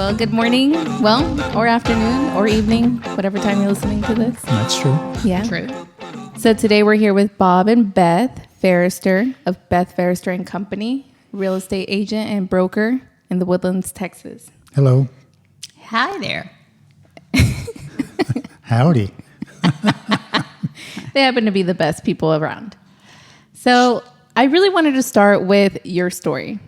Well, good morning, or afternoon, or evening, whatever time you're listening to this. That's true. Yeah. True. So today we're here with Bob and Beth Ferester of Beth Ferester and Company, real estate agent and broker in the Woodlands, Texas. Hello. Hi there. Howdy. They happen to be the best people around. So I really wanted to start with your story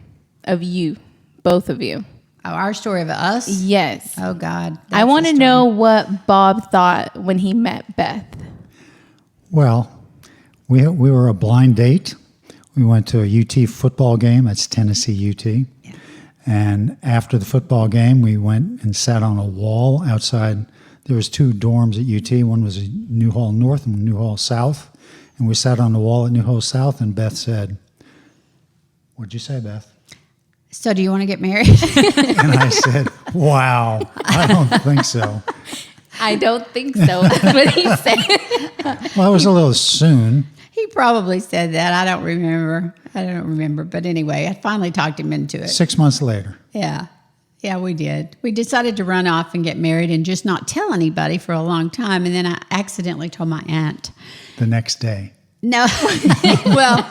of you, both of you. Oh, our story of us? Yes. Oh, God. I want to know what Bob thought when he met Beth. Well, we were a blind date. We went to a UT football game. That's Tennessee UT. Yeah. And after the football game, we went and sat on a wall outside. There was two dorms at UT. One was New Hall North and New Hall South. And we sat on the wall at New Hall South, and Beth said, "What'd you say, Beth?" So do you want to get married? And I said, "Wow, I don't think so." I don't think so. That's what he said. Well, it was a little soon. He probably said that. I don't remember. But anyway, I finally talked him into it. 6 months later. Yeah. Yeah, we did. We decided to run off and get married and just not tell anybody for a long time. And then I accidentally told my aunt. The next day. No, well,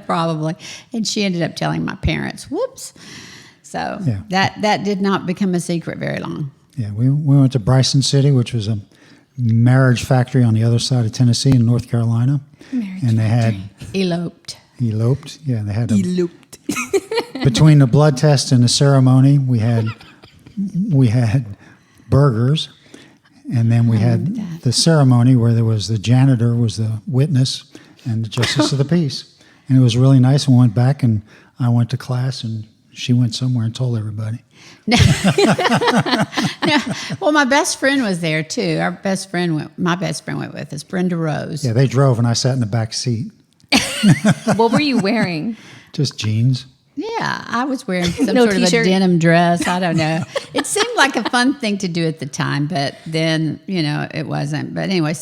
probably. And she ended up telling my parents. Whoops. So Yeah. that did not become a secret very long. Yeah, we went to Bryson City, which was a marriage factory on the other side of Tennessee in North Carolina. And they had Eloped. Yeah, they had between the blood test and the ceremony, we had burgers, and then we had the ceremony where there was the janitor was the witness and the justice of the peace, and it was really nice. We went back, and I went to class, and she went somewhere and told everybody. No. Well, my best friend was there too. My best friend went with us, Brenda Rose. Yeah, they drove, and I sat in the back seat. What were you wearing? Just jeans. Yeah, I was wearing some No sort t-shirt? of a denim dress. I don't know. It seemed like a fun thing to do at the time, but then, it wasn't. But anyway,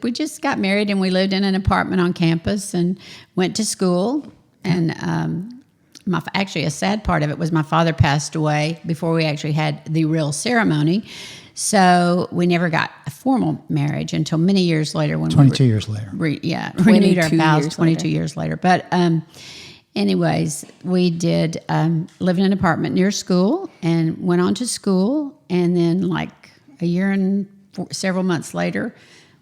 we just got married, and we lived in an apartment on campus and went to school. And actually, a sad part of it was my father passed away before we actually had the real ceremony. So we never got a formal marriage until many years later. 22 years later. Renewed our vows 22 years later. But anyways, we did live in an apartment near school and went on to school. And then like a year and several months later,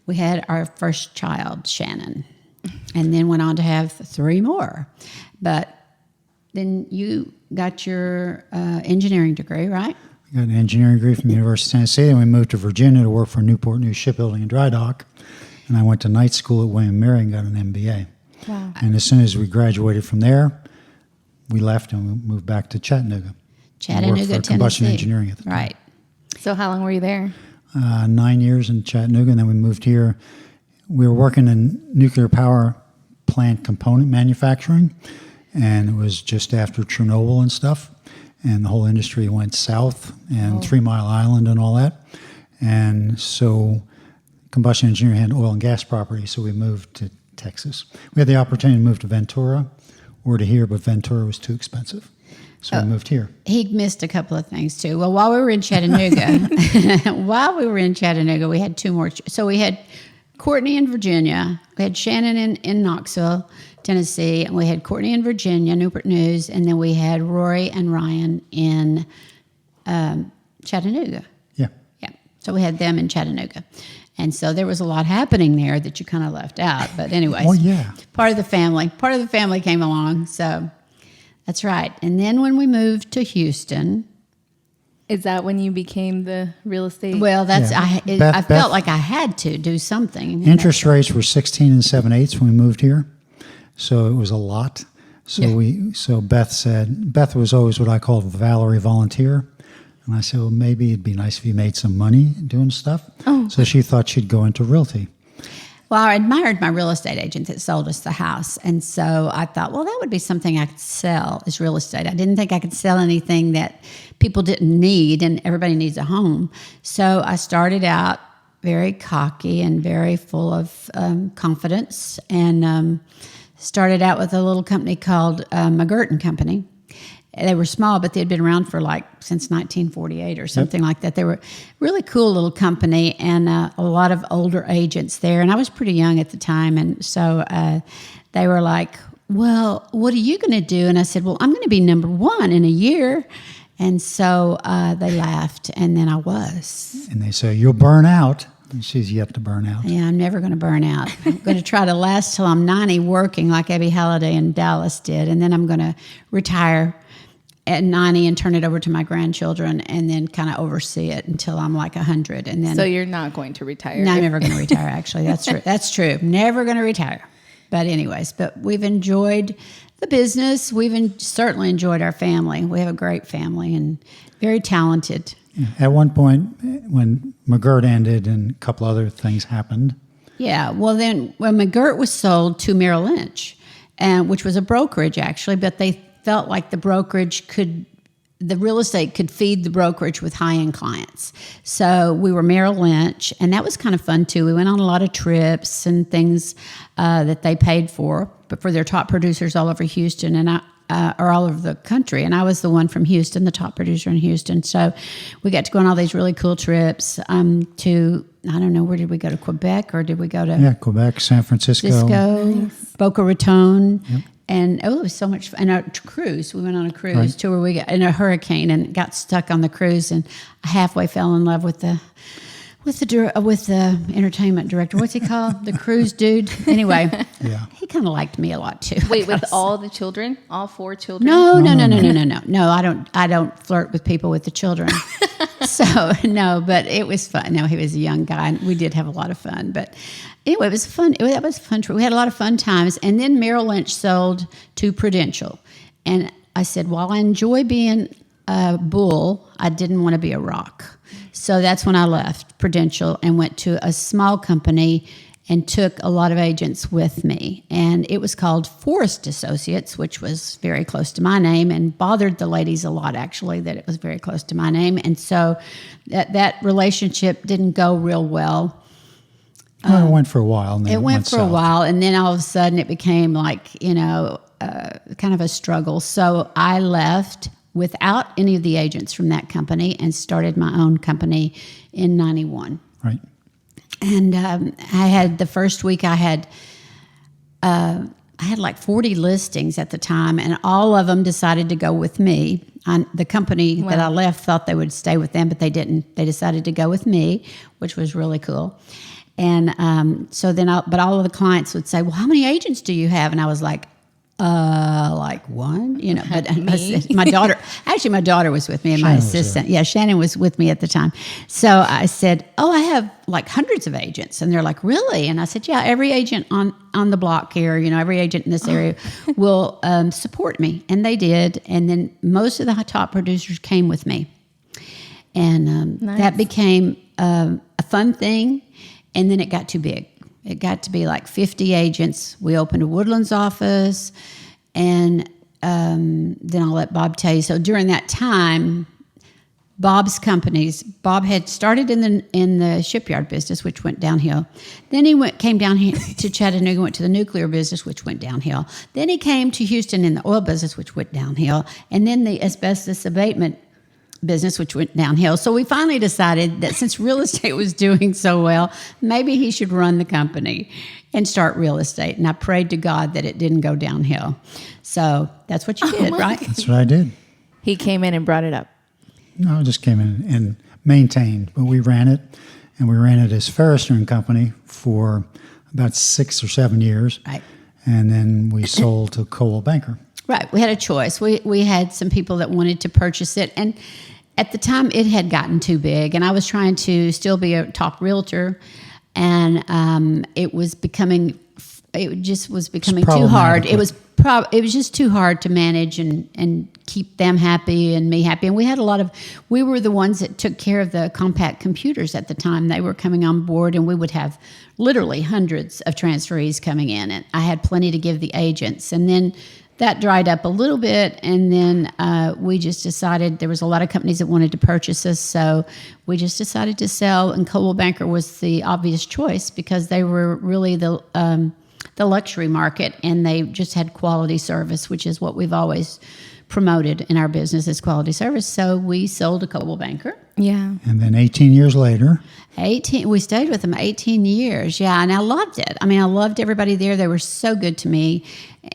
we had our first child, Shannon. And then went on to have 3 more. But then you got your engineering degree, right? I got an engineering degree from the University of Tennessee, and we moved to Virginia to work for Newport News Shipbuilding and Dry Dock. And I went to night school at William & Mary and got an MBA. Wow. And as soon as we graduated from there, we left and we moved back to Chattanooga. Chattanooga, worked for Tennessee. combustion engineering at the time. Right. So how long were you there? 9 years in Chattanooga, and then we moved here. We were working in nuclear power plant component manufacturing, and it was just after Chernobyl and stuff, and the whole industry went south, and 3 Mile Island and all that. And so combustion engineering had oil and gas property, so we moved to Texas. We had the opportunity to move to Ventura or to here, but Ventura was too expensive. So we moved here. He missed a couple of things too. Well, while we were in Chattanooga, we had 2 more. So we had Courtney in Virginia. We had Shannon in Knoxville, Tennessee. And we had Courtney in Virginia, Newport News. And then we had Rory and Ryan in Chattanooga. Yeah. Yeah. So we had them in Chattanooga. And so there was a lot happening there that you kind of left out. But anyways, Oh, yeah. part of the family came along. So that's right. And then when we moved to Houston, Is that when you became the real estate? well, that's Yeah. I Beth- felt like I had to do something. Interest rates were 16 and 7/8 when we moved here, so it was a lot. So Beth was always what I called Valerie volunteer, and I said, well, maybe it'd be nice if you made some money doing stuff. Oh. So she thought she'd go into realty. Well, I admired my real estate agent that sold us the house, and so I thought, well, that would be something I could sell is real estate. I didn't think I could sell anything that people didn't need, and everybody needs a home. So I started out very cocky and very full of confidence, and started out with a little company called McGirt & Company. They were small, but they'd been around for since 1948 or something like that. They were really cool little company, and a lot of older agents there. And I was pretty young at the time, and so they were like, well, what are you going to do? And I said, well, I'm going to be number one in a year. And so they laughed, and then I was. And they say, you'll burn out. And she's yet to burn out. Yeah, I'm never going to burn out. I'm going to try to last till I'm 90 working like Abby Halliday in Dallas did. And then I'm going to retire at 90 and turn it over to my grandchildren and then kind of oversee it until I'm like 100. And then, so you're not going to retire? No, I'm never going to retire, actually. That's true. That's true. Never going to retire. But anyways, we've enjoyed the business. We've certainly enjoyed our family. We have a great family and very talented. At one point, when McGirt ended and a couple other things happened. Yeah, well then, when McGirt was sold to Merrill Lynch, which was a brokerage actually, but they felt like the real estate could feed the brokerage with high-end clients. So we were Merrill Lynch, and that was kind of fun too. We went on a lot of trips and things that they paid for, but for their top producers all over Houston and or all over the country. And I was the one from Houston, the top producer in Houston. So we got to go on all these really cool trips to, I don't know, where did we go, to Quebec, or did we go to? Yeah, Quebec, San Francisco. Nice. Boca Raton. Yep. And it was so much fun. And a cruise. We went on a cruise to where we got in a hurricane and got stuck on the cruise, and I halfway fell in love with the entertainment director. What's he called? The cruise dude. Anyway, he kind of liked me a lot too. Wait, with all the children, all 4 children? No. No, I don't flirt with people with the children. So no, but it was fun. No, he was a young guy, and we did have a lot of fun. But anyway, it was fun. That was fun. We had a lot of fun times. And then Merrill Lynch sold to Prudential, and I said, while I enjoy being a bull, I didn't want to be a rock. So that's when I left Prudential and went to a small company and took a lot of agents with me. And it was called Forrest Associates, which was very close to my name, and bothered the ladies a lot, actually, that it was very close to my name. And so that relationship didn't go real well. It went for a while. And then it went for south. a while, and then all of a sudden it became kind of a struggle. So I left without any of the agents from that company and started my own company in 91. Right. And I had the first week I had like 40 listings at the time, and all of them decided to go with me. The company that I left thought they would stay with them, but they didn't. They decided to go with me, which was really cool. And so then, but all of the clients would say, well, how many agents do you have? And I was like one, but my daughter was with me, and my assistant. Yeah, Shannon was with me at the time. So I said, I have like hundreds of agents. And they're like, really? And I said, yeah, every agent on the block here, every agent in this area will support me. And they did. And then most of the top producers came with me. And that became a fun thing. And then it got too big. It got to be like 50 agents. We opened a Woodlands office, and then I'll let Bob tell you. So during that time, Bob had started in the shipyard business, which went downhill. Then he came down here to Chattanooga, went to the nuclear business, which went downhill. Then he came to Houston in the oil business, which went downhill. And then the asbestos abatement business, which went downhill. So we finally decided that since real estate was doing so well, maybe he should run the company and start real estate. And I prayed to God that it didn't go downhill. So that's what you did, right? That's what I did. He came in and brought it up. No, I just came in and maintained, but we ran it, and we ran it as Ferester and Company for about 6 or 7 years. Right. And then we sold to Coldwell Banker. Right. We had a choice. We had some people that wanted to purchase it, and at the time, it had gotten too big, and I was trying to still be a top realtor, and it was becoming too hard. It was just too hard to manage and keep them happy and me happy. And we were the ones that took care of the compact computers at the time. They were coming on board, and we would have literally hundreds of transferees coming in, and I had plenty to give the agents. And then that dried up a little bit, and then we just decided there was a lot of companies that wanted to purchase us, so we just decided to sell, and Coldwell Banker was the obvious choice because they were really the luxury market, and they just had quality service, which is what we've always promoted in our business as quality service. So we sold a Coldwell Banker. Yeah. And then 18 years later, We stayed with them 18 years. Yeah, and I loved it. I mean, I loved everybody there. They were so good to me.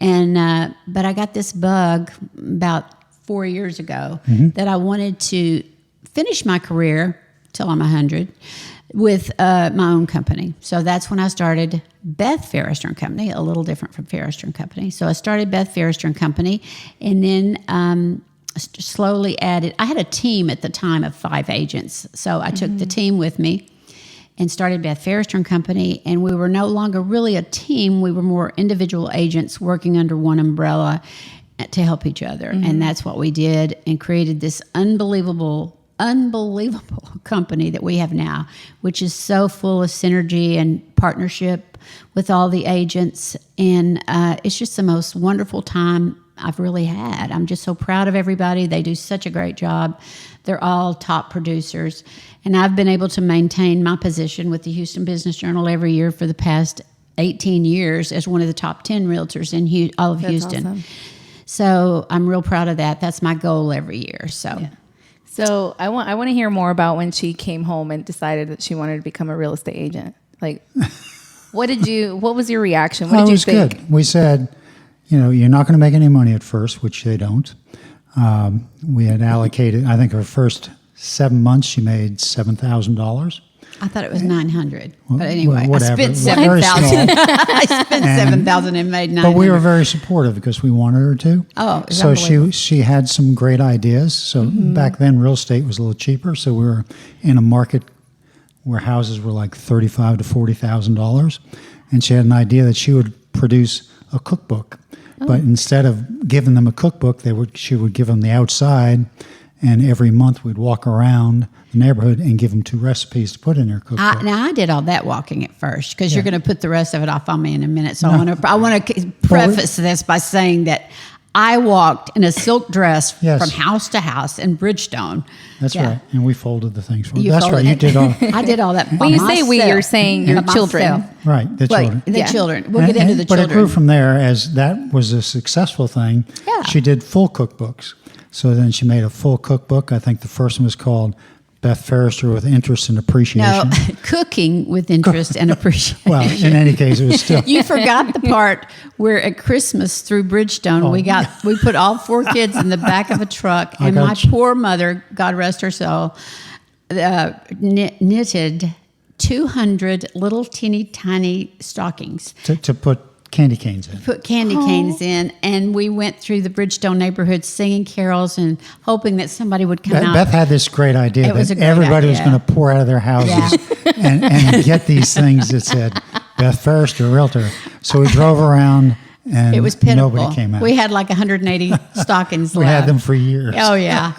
And but I got this bug about 4 years ago that I wanted to finish my career till I'm 100 with my own company. So that's when I started Beth Ferester and Company, a little different from Ferester and Company. So I started Beth Ferester and Company, and then slowly added. I had a team at the time of 5 agents, so I took the team with me and started Beth Ferester and Company. And we were no longer really a team; we were more individual agents working under one umbrella to help each other. And that's what we did, and created this unbelievable company that we have now, which is so full of synergy and partnership with all the agents. And it's just the most wonderful time I've really had. I'm just so proud of everybody. They do such a great job. They're all top producers. And I've been able to maintain my position with the Houston Business Journal every year for the past 18 years as one of the top 10 realtors in all of Houston. Awesome. So I'm real proud of that. That's my goal every year. So. Yeah. So I want to hear more about when she came home and decided that she wanted to become a real estate agent. Like, what was your reaction? What did you think? It was good. We said, you're not going to make any money at first, which they don't. We had allocated, I think her first 7 months, she made $7,000. I thought it was 900, but anyway, whatever. I spent 7,000. I spent 7,000 and made 900. But we were very supportive because we wanted her to. Oh, it was so unbelievable. she had some great ideas. So back then, real estate was a little cheaper. So we were in a market where houses were like $35,000 to $40,000, and she had an idea that she would produce a cookbook. But instead of giving them a cookbook, she would give them the outside. And every month we'd walk around the neighborhood and give them 2 recipes to put in their cookbook. Now I did all that walking at first because you're going to put the rest of it off on me in a minute. So I want to preface this by saying that I walked in a silk dress from house to house in Bridgestone. That's right, and we folded the things for You That's right. folded You it. did all. I did all that. When you say we, you're saying your children. Right, the children. The children. We'll get into the But children. it grew from there as that was a successful thing. Yeah. She did full cookbooks. So then she made a full cookbook. I think the first one was called Beth Ferester with Interest and Appreciation. No, cooking with interest and appreciation. Well, in any case, it was still. You forgot the part where at Christmas through Bridgestone we put all 4 kids in the back of a truck, and my poor mother, God rest her soul, knitted 200 little teeny tiny stockings. To put candy canes in. Put candy canes in, and we went through the Bridgestone neighborhood singing carols and hoping that somebody would come out. Beth had this great idea that everybody was going to pour out of their houses and get these things that said Beth Ferester, Realtor. So we drove around, and it was pitiful. Nobody came out. We had like 180 stockings we left. had them for years. Oh yeah,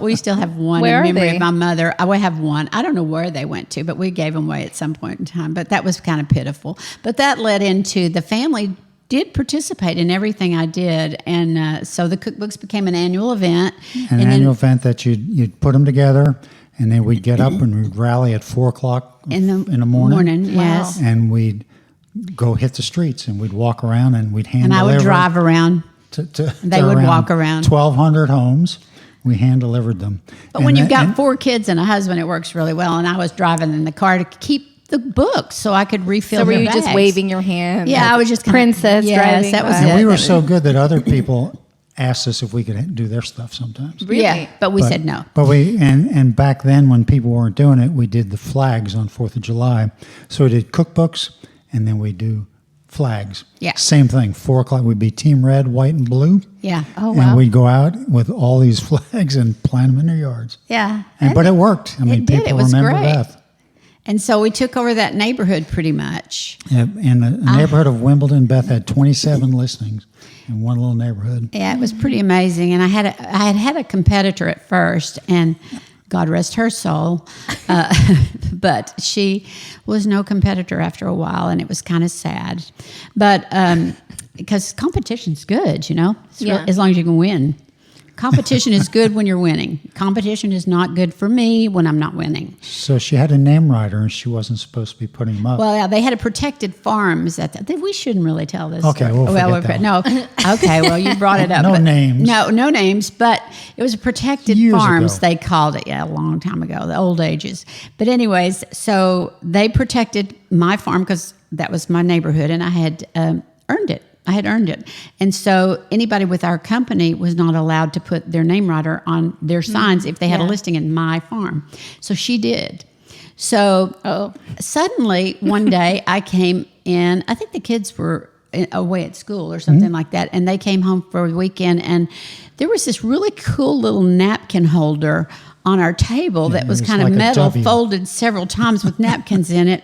we still have one Where in are memory they? of my mother. I have one. I don't know where they went to, but we gave them away at some point in time. But that was kind of pitiful. But that led into the family did participate in everything I did, and so the cookbooks became an annual event. An annual event that you'd put them together, and then we'd get up and we'd rally at 4:00 in the morning. Yes, and we'd go hit the streets, and we'd walk around, and we'd hand and I deliver. would drive around. They would walk around 1,200 homes. We hand delivered them. But when you've got 4 kids and a husband, it works really well. And I was driving in the car to keep the books so I could refill. So were their you bags. just waving your hand? Yeah, like I was just princess driving. That was by? it. And we were so good that other people asked us if we could do their stuff sometimes. Really? Yeah, but we said no. But and back then when people weren't doing it, we did the flags on 4th of July. So we did cookbooks, and then we do flags. Yeah. Same thing. 4:00 we'd be team red, white, and blue. Yeah. Oh, And wow. we'd go out with all these flags and plant them in their yards. Yeah. But it worked. I mean, it did. people It was remember great. Beth. And so we took over that neighborhood pretty much. In the neighborhood of Wimbledon, Beth had 27 listings in one little neighborhood. Yeah, it was pretty amazing. And I had a competitor at first, and God rest her soul, but she was no competitor after a while, and it was kind of sad. But because competition's good, Yeah. as long as you can win. Competition is good when you're winning. Competition is not good for me when I'm not winning. So she had a name writer, and she wasn't supposed to be putting them up. Well, yeah, they had a protected farms. We shouldn't really tell this. Okay, story. we'll forget that. No. Okay, well, you brought it up. No names. No names, but it was a protected Years farms, ago. they called it. Yeah, a long time ago, the old ages. But anyways, so they protected my farm because that was my neighborhood, and I had earned it. And so anybody with our company was not allowed to put their name writer on their signs if they had a listing in my farm. So she did. So suddenly one day I came in, I think the kids were away at school or something like that, and they came home for the weekend, and there was this really cool little napkin holder on our table that was kind of metal, folded several times with napkins in it,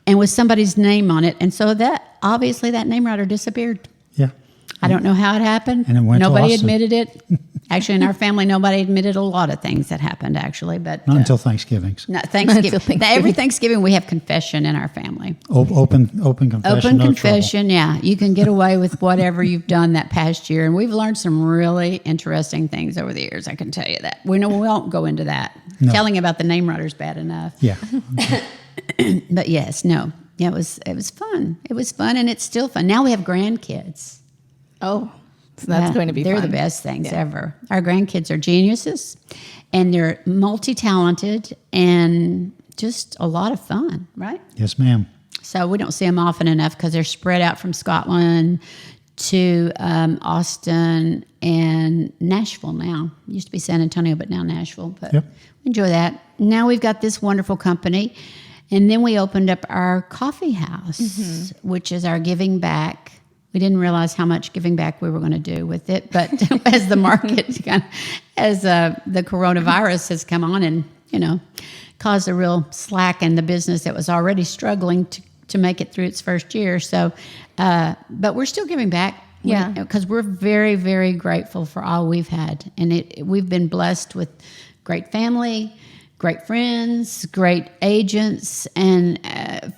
and with somebody's name on it. And so that name writer disappeared. Yeah. I don't know how it happened. And it went Nobody to lawsuit. admitted it. Actually, in our family, nobody admitted a lot of things that happened, actually. But Not until Thanksgiving. no, Thanksgiving. Every Thanksgiving, we have confession in our family. Open confession. Open no confession, yeah. You can get away with whatever you've done that past year. And we've learned some really interesting things over the years, I can tell you that. We won't go into that. No. Telling about the name writer's bad enough. Yeah. But yes, no. Yeah, it was fun. It was fun, and it's still fun. Now we have grandkids. Oh, so that's going to be They're fun. the best things ever. Our grandkids are geniuses, and they're multi-talented and just a lot of fun, right? Yes, ma'am. So we don't see them often enough because they're spread out from Scotland to Austin and Nashville now. Used to be San Antonio, but now Nashville. But we enjoy that. Now we've got this wonderful company. And then we opened up our coffee house, which is our giving back. We didn't realize how much giving back we were going to do with it. But as the market, as the coronavirus has come on and, caused a real slack in the business that was already struggling to make it through its first year. So, but we're still giving back. Yeah. Because we're very, very grateful for all we've had. And we've been blessed with great family, great friends, great agents, and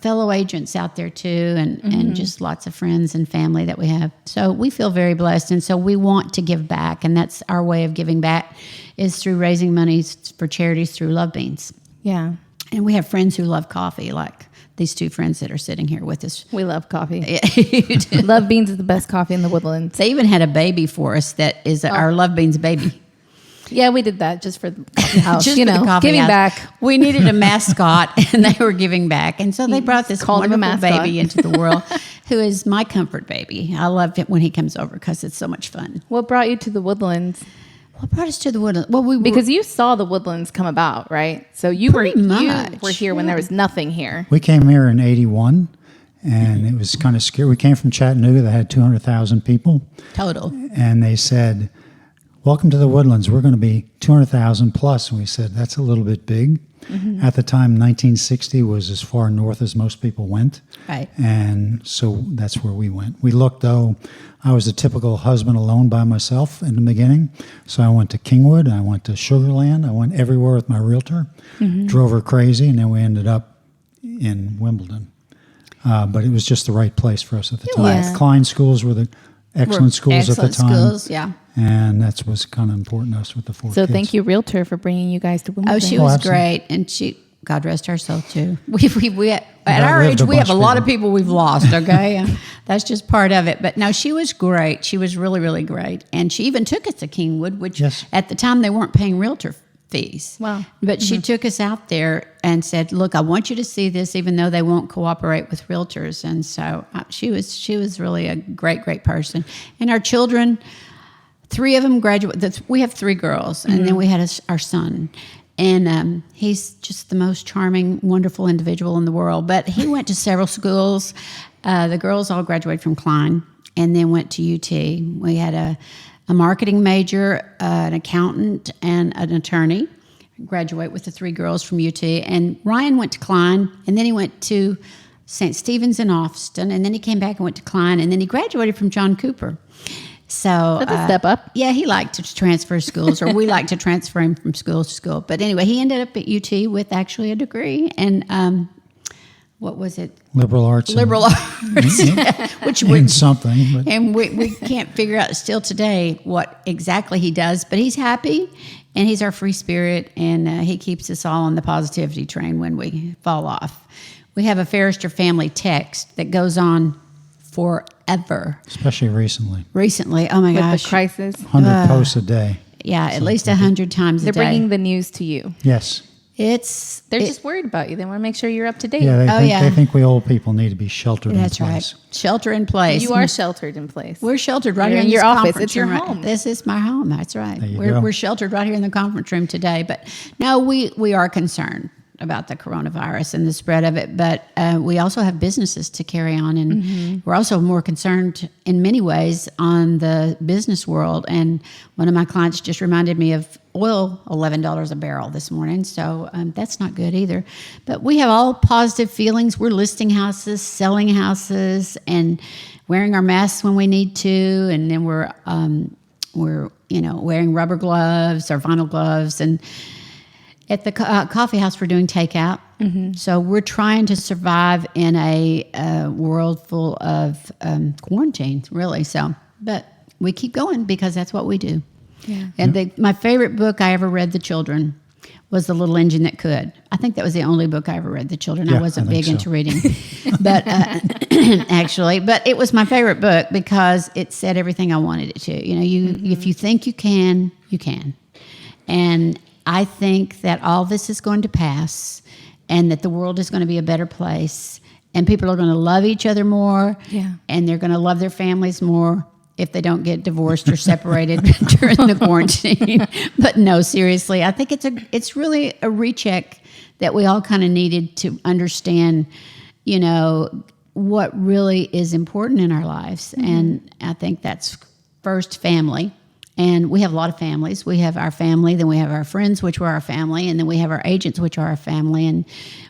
fellow agents out there too, and just lots of friends and family that we have. So we feel very blessed, and so we want to give back, and that's our way of giving back is through raising money for charities through Love Beans. Yeah. And we have friends who love coffee, like these two friends that are sitting here with us. We love coffee. You do. Love Beans is the best coffee in the Woodlands. They even had a baby for us that is our Love Beans baby. Yeah, we did that just for the coffee house. Just for the coffee giving house. back. We needed a mascot, and they were giving back. And so they brought this Called him a wonderful mascot. baby into the world, who is my comfort baby. I love it when he comes over because it's so much fun. What brought you to the Woodlands? What brought us to the Woodlands? Well, Because you saw the Woodlands come about, right? So you were much, here when there was nothing here. We came here in 81, and it was kind of scary. We came from Chattanooga that had 200,000 people. total. And they said, welcome to the Woodlands. We're going to be 200,000 plus. And we said, that's a little bit big. At the time, 1960 was as far north as most people went. Right. And so that's where we went. We looked, though, I was a typical husband alone by myself in the beginning. So I went to Kingwood, I went to Sugar Land, I went everywhere with my realtor, drove her crazy, and then we ended up in Wimbledon. But it was just the right place for us at the time. was. Klein schools were the excellent schools at the time. Schools, yeah. And that's what's kind of important to us with the four So kids. thank you, Realtor, for bringing you guys to Wimbledon. Oh, she was absolutely. great, and she, God rest her soul too. We at our outlived age, a we have bunch a of lot of people. people we've lost. Okay, that's just part of it. But no, she was great. She was really, really great, and she even took us to Kingwood, which at the time they weren't paying realtor fees. Wow. But she took us out there and said, "Look, I want you to see this, even though they won't cooperate with realtors." And so she was really a great, great person. And our children. 3 of them graduated. We have 3 girls, and then we had our son. And he's just the most charming, wonderful individual in the world. But he went to several schools. The girls all graduated from Klein and then went to UT. We had a marketing major, an accountant, and an attorney graduate with the 3 girls from UT. And Ryan went to Klein, and then he went to St. Stephen's in Austin, and then he came back and went to Klein, and then he graduated from John Cooper. So That's a step up. Yeah, he liked to transfer schools, or we like to transfer him from school to school. But anyway, he ended up at UT with actually a degree, and what was it? Liberal arts. Liberal arts, which means something. But. And we can't figure out still today what exactly he does, but he's happy, and he's our free spirit, and he keeps us all on the positivity train when we fall off. We have a Ferester family text that goes on forever. Especially recently. Recently, oh my gosh. With the crisis. 100 posts a day. Yeah, at least 100 times a day. They're bringing the news to you. Yes. They're just worried about you. They want to make sure you're up to date. Yeah, they think we old people need to be sheltered in place. That's right. Shelter in place. You are sheltered in place. We're sheltered right here in your this office. conference It's your room. home. This is my home. That's right. Go. We're sheltered right here in the conference room today. But no, we are concerned about the coronavirus and the spread of it. But we also have businesses to carry on. And we're also more concerned in many ways on the business world. And one of my clients just reminded me of oil, $11 a barrel this morning. So that's not good either. But we have all positive feelings. We're listing houses, selling houses, and wearing our masks when we need to. And then we're wearing rubber gloves or vinyl gloves. And at the coffee house, we're doing takeout. So we're trying to survive in a world full of quarantine, really. So, but we keep going because that's what we do. Yeah. And my favorite book I ever read the children was The Little Engine That Could. I think that was the only book I ever read the children. I wasn't big into reading, but actually, but it was my favorite book because it said everything I wanted it to. If you think you can, you can. And I think that all this is going to pass and that the world is going to be a better place and people are going to love each other more and they're going to love their families more if they don't get divorced or separated during the quarantine. But no, seriously, I think it's really a recheck that we all kind of needed to understand, what really is important in our lives. And I think that's first family. And we have a lot of families. We have our family, then we have our friends, which were our family, and then we have our agents, which are our family. And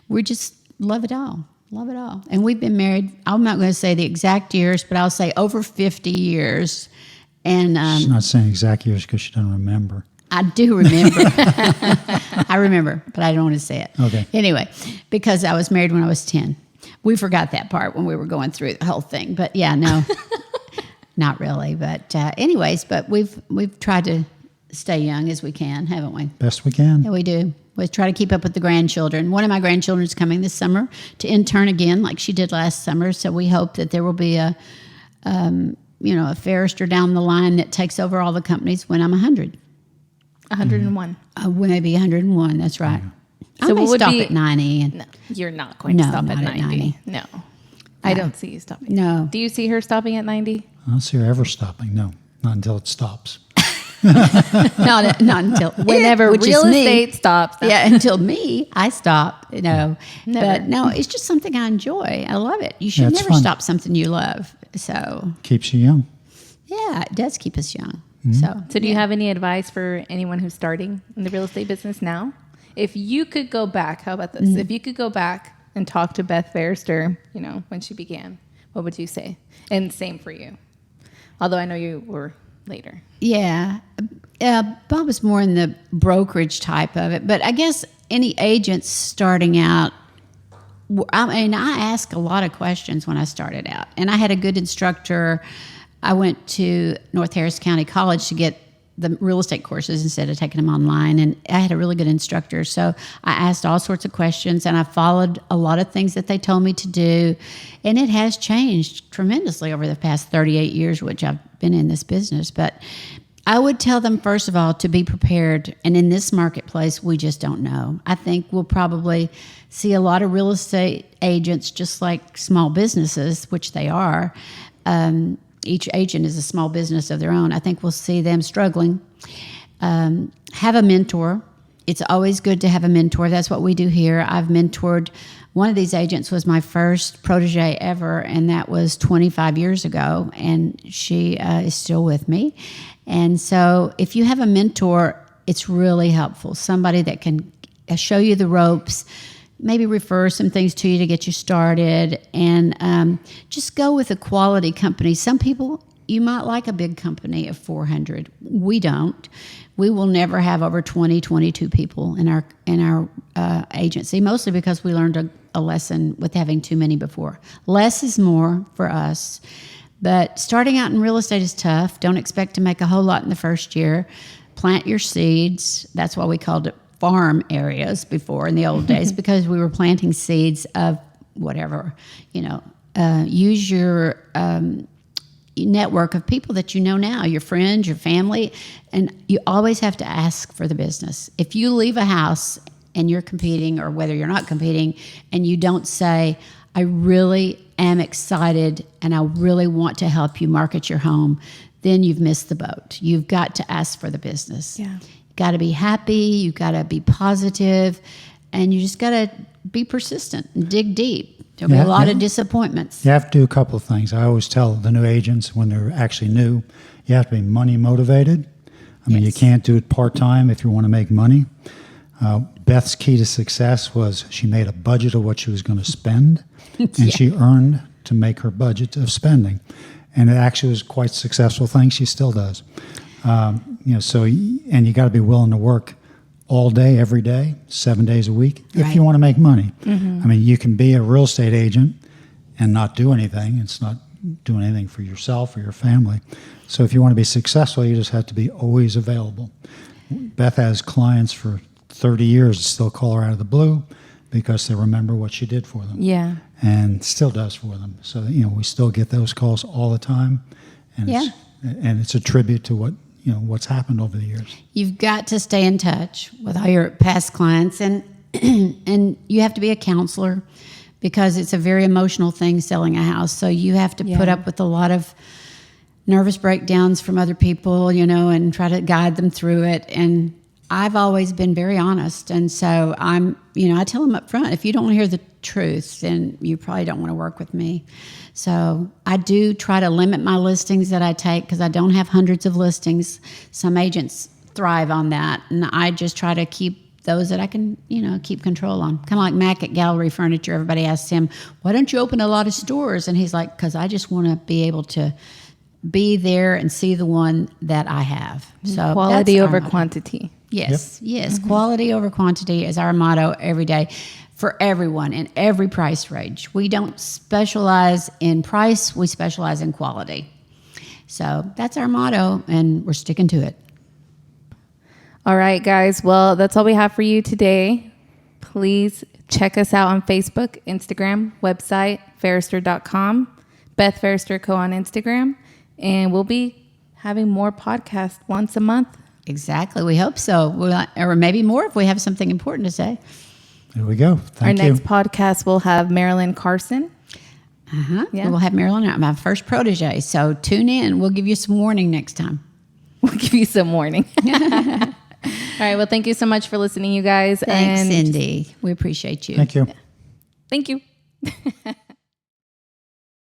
we just love it all. Love it all. And we've been married, I'm not going to say the exact years, but I'll say over 50 years. And she's not saying exact years because she doesn't remember. I do remember. I remember, but I don't want to say it. Okay. Anyway, because I was married when I was 10. We forgot that part when we were going through the whole thing. But yeah, no, not really. But anyways, but we've tried to stay young as we can, haven't we? Best we can. Yeah, we do. We try to keep up with the grandchildren. One of my grandchildren is coming this summer to intern again, like she did last summer. So we hope that there will be a Ferester down the line that takes over all the companies when I'm 100. 101. Maybe 101. That's right. So I may stop at 90. No, you're not going to stop at 90. No, I don't see you stopping. No. Do you see her stopping at 90? I don't see her ever stopping. No, not until it stops. not until whenever real estate stops. Yeah, until I stop. Never. But no, it's just something I enjoy. I love it. You should never stop something you love. So keeps you young. Yeah, it does keep us young. Mm-hmm. So do you have any advice for anyone who's starting in the real estate business now? If you could go back, how about this? Mm-hmm. If you could go back and talk to Beth Ferester, when she began, what would you say? And same for you. Although I know you were later. Yeah. Bob was more in the brokerage type of it. But I guess any agents starting out, I asked a lot of questions when I started out. And I had a good instructor. I went to North Harris County College to get the real estate courses instead of taking them online. And I had a really good instructor. So I asked all sorts of questions and I followed a lot of things that they told me to do. And it has changed tremendously over the past 38 years, which I've been in this business. But I would tell them, first of all, to be prepared. And in this marketplace, we just don't know. I think we'll probably see a lot of real estate agents, just like small businesses, which they are. Each agent is a small business of their own. I think we'll see them struggling. Have a mentor. It's always good to have a mentor. That's what we do here. I've mentored. One of these agents was my first protege ever, and that was 25 years ago, and she is still with me. And so if you have a mentor, it's really helpful. Somebody that can show you the ropes, maybe refer some things to you to get you started, and just go with a quality company. Some people, you might like a big company of 400. We don't. We will never have over 20, 22 people in our agency, mostly because we learned a lesson with having too many before. Less is more for us. But starting out in real estate is tough. Don't expect to make a whole lot in the first year. Plant your seeds. That's why we called it farm areas before in the old days, because we were planting seeds of whatever, use your network of people that you know now, your friends, your family, and you always have to ask for the business. If you leave a house and you're competing, or whether you're not competing, and you don't say, I really am excited and I really want to help you market your home, then you've missed the boat. You've got to ask for the business. Yeah. You got to be happy, you got to be positive, and you just got to be persistent and dig deep. There'll be a lot of disappointments. You have to do a couple of things. I always tell the new agents when they're actually new, you have to be money motivated. I mean, you can't do it part-time if you want to make money. Beth's key to success was she made a budget of what she was going to spend, and she earned to make her budget of spending. And it actually was quite a successful thing. She still does. And you got to be willing to work all day, every day, 7 days a week, if you want to make money. Mm-hmm. I mean, you can be a real estate agent and not do anything. It's not doing anything for yourself or your family. So if you want to be successful, you just have to be always available. Beth has clients for 30 years that still call her out of the blue because they remember what she did for them. Yeah. And still does for them. So, we still get those calls all the time. And it's a tribute to what's happened over the years. You've got to stay in touch with all your past clients, and and you have to be a counselor, because it's a very emotional thing selling a house. So you have to put up with a lot of nervous breakdowns from other people, and try to guide them through it. And I've always been very honest. And so I tell them up front, if you don't want to hear the truth, then you probably don't want to work with me. So I do try to limit my listings that I take, because I don't have hundreds of listings. Some agents thrive on that. And I just try to keep those that I can, keep control on. Kind of like Mac at Gallery Furniture. Everybody asks him, why don't you open a lot of stores? And he's like, because I just want to be able to be there and see the one that I have. So quality over quantity. Yes. Mm-hmm. Quality over quantity is our motto every day for everyone in every price range. We don't specialize in price, we specialize in quality. So that's our motto, and we're sticking to it. All right, guys. Well, that's all we have for you today. Please check us out on Facebook, Instagram, website, Ferester.com, Beth Ferester Co. on Instagram, and we'll be having more podcasts once a month. Exactly. We hope so. Or maybe more if we have something important to say. There we go. Thank you. Our next podcast will have Marilyn Carson. Yeah. We'll have Marilyn, my first protege. So tune in. We'll give you some warning next time. We'll give you some warning. All right. Well, thank you so much for listening, you guys. Thanks, Cindy. We appreciate you. Thank you. Thank you.